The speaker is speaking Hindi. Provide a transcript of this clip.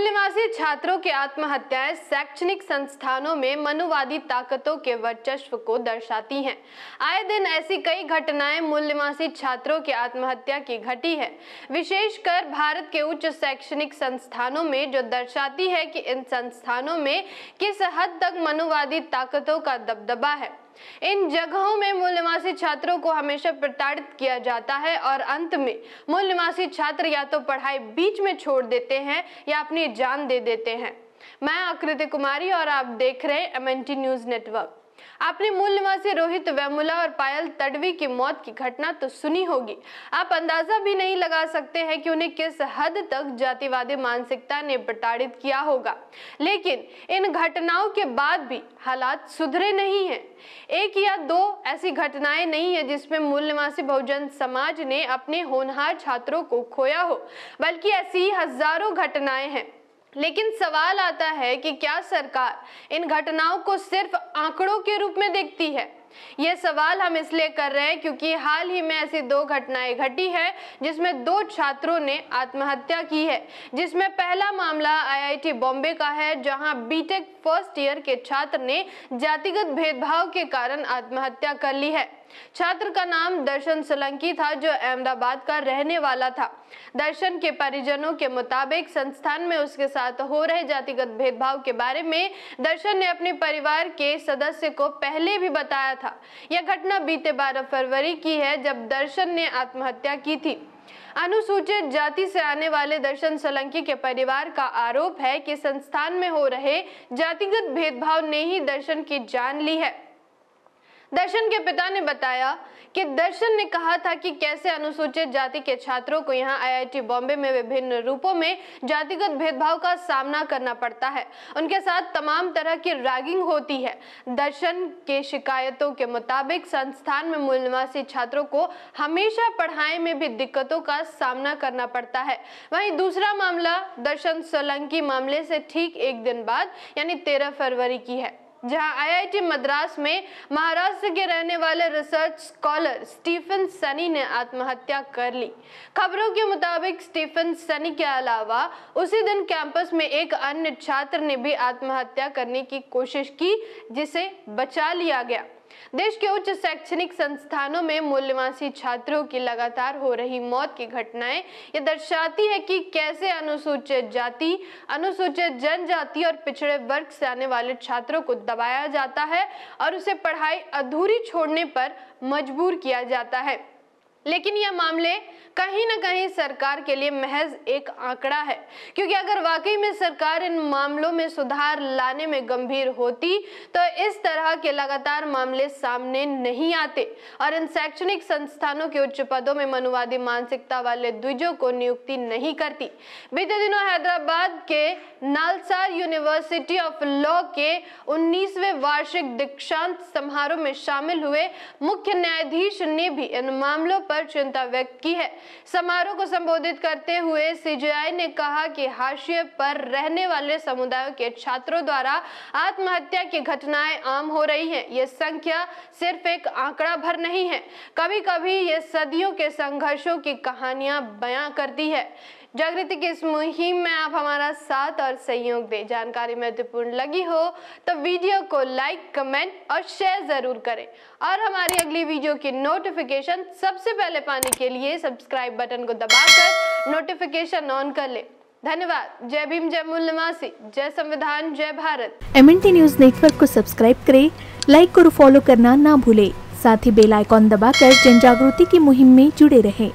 मूल्यवासी छात्रों की आत्महत्याएं शैक्षणिक संस्थानों में मनुवादी ताकतों के वर्चस्व को दर्शाती हैं। आए दिन ऐसी कई घटनाएं मूल्यवासी छात्रों की आत्महत्या की घटी है, विशेषकर भारत के उच्च शैक्षणिक संस्थानों में, जो दर्शाती है कि इन संस्थानों में किस हद तक मनुवादी ताकतों का दबदबा है। इन जगहों में मूल्यवासी छात्रों को हमेशा प्रताड़ित किया जाता है और अंत में मूल्यवासी छात्र या तो पढ़ाई बीच में छोड़ देते हैं या अपनी जान दे देते हैं। मैं आकृति कुमारी और आप देख रहे हैं MNT न्यूज नेटवर्क। आपने मूल्यवासी रोहित वेमुला और पायल तडवी की मौत की घटना तो सुनी होगी। आप अंदाजा भी नहीं लगा सकते हैं कि उन्हें किस हद तक जातिवादी मानसिकता ने प्रताड़ित किया होगा। लेकिन इन घटनाओं के बाद भी हालात सुधरे नहीं हैं। एक या दो ऐसी घटनाएं नहीं है जिसमें मूल्यवासी बहुजन समाज ने अपने होनहार छात्रों को खोया हो, बल्कि ऐसी हजारों घटनाएं हैं। लेकिन सवाल आता है कि क्या सरकार इन घटनाओं को सिर्फ आंकड़ों के रूप में देखती है? ये सवाल हम इसलिए कर रहे हैं क्योंकि हाल ही में ऐसी दो घटनाएं घटी है जिसमें दो छात्रों ने आत्महत्या की है। जिसमें पहला मामला IIT बॉम्बे का है, जहां बीटेक फर्स्ट ईयर के छात्र ने जातिगत भेदभाव के कारण आत्महत्या कर ली है। छात्र का नाम दर्शन सोलंकी था, जो अहमदाबाद का रहने वाला था। दर्शन के परिजनों के मुताबिक संस्थान में उसके साथ हो रहे जातिगत भेदभाव के बारे में दर्शन ने अपने परिवार के सदस्य को पहले भी बताया था। यह घटना बीते 12 फरवरी की है, जब दर्शन ने आत्महत्या की थी। अनुसूचित जाति से आने वाले दर्शन सोलंकी के परिवार का आरोप है कि संस्थान में हो रहे जातिगत भेदभाव ने ही दर्शन की जान ली है। दर्शन के पिता ने बताया कि दर्शन ने कहा था कि कैसे अनुसूचित जाति के छात्रों को यहाँ IIT बॉम्बे में विभिन्न रूपों में जातिगत भेदभाव का सामना करना पड़ता है। उनके साथ तमाम तरह की रैगिंग होती है। दर्शन के शिकायतों के मुताबिक संस्थान में मूल्यवासी छात्रों को हमेशा पढ़ाई में भी दिक्कतों का सामना करना पड़ता है। वहीं दूसरा मामला दर्शन सोलंकी मामले से ठीक एक दिन बाद यानी 13 फरवरी की है, जहां IIT मद्रास में महाराष्ट्र के रहने वाले रिसर्च स्कॉलर स्टीफन सनी ने आत्महत्या कर ली। खबरों के मुताबिक स्टीफन सनी के अलावा उसी दिन कैंपस में एक अन्य छात्र ने भी आत्महत्या करने की कोशिश की, जिसे बचा लिया गया। देश के उच्च शैक्षणिक संस्थानों में मूल्यवासी छात्रों की लगातार हो रही मौत की घटनाएं ये दर्शाती है कि कैसे अनुसूचित जाति, अनुसूचित जनजाति और पिछड़े वर्ग से आने वाले छात्रों को दबाया जाता है और उसे पढ़ाई अधूरी छोड़ने पर मजबूर किया जाता है। लेकिन यह मामले कहीं न कहीं सरकार के लिए महज एक आंकड़ा है, क्योंकि अगर वाकई में सरकार इन मामलों में सुधार लाने में गंभीर होती तो इस तरह के लगातार मामले सामने नहीं आते और इन शैक्षणिक संस्थानों के उच्च पदों में मनुवादी मानसिकता वाले द्विजों को नियुक्ति नहीं करती। बीते दिनों हैदराबाद के नालसार यूनिवर्सिटी ऑफ लॉ के 19वें वार्षिक दीक्षांत समारोह में शामिल हुए मुख्य न्यायाधीश ने भी इन मामलों पर चिंता व्यक्त की है। समारोह को संबोधित करते हुए CJI ने कहा कि हाशिए पर रहने वाले समुदायों के छात्रों द्वारा आत्महत्या की घटनाएं आम हो रही हैं। ये संख्या सिर्फ एक आंकड़ा भर नहीं है, कभी कभी ये सदियों के संघर्षों की कहानियां बयां करती है। जागृति की इस मुहिम में आप हमारा साथ और सहयोग दें। जानकारी महत्वपूर्ण लगी हो तो वीडियो को लाइक, कमेंट और शेयर जरूर करें और हमारी अगली वीडियो की नोटिफिकेशन सबसे पहले पाने के लिए सब्सक्राइब बटन को दबाकर नोटिफिकेशन ऑन कर लें। धन्यवाद। जय भीम, जय मूल्यवासी, जय संविधान, जय भारत। MNT न्यूज नेटवर्क को सब्सक्राइब करें, लाइक और फॉलो करना ना भूलें। साथ ही बेल आइकॉन दबाकर जन जागृति की मुहिम में जुड़े रहें।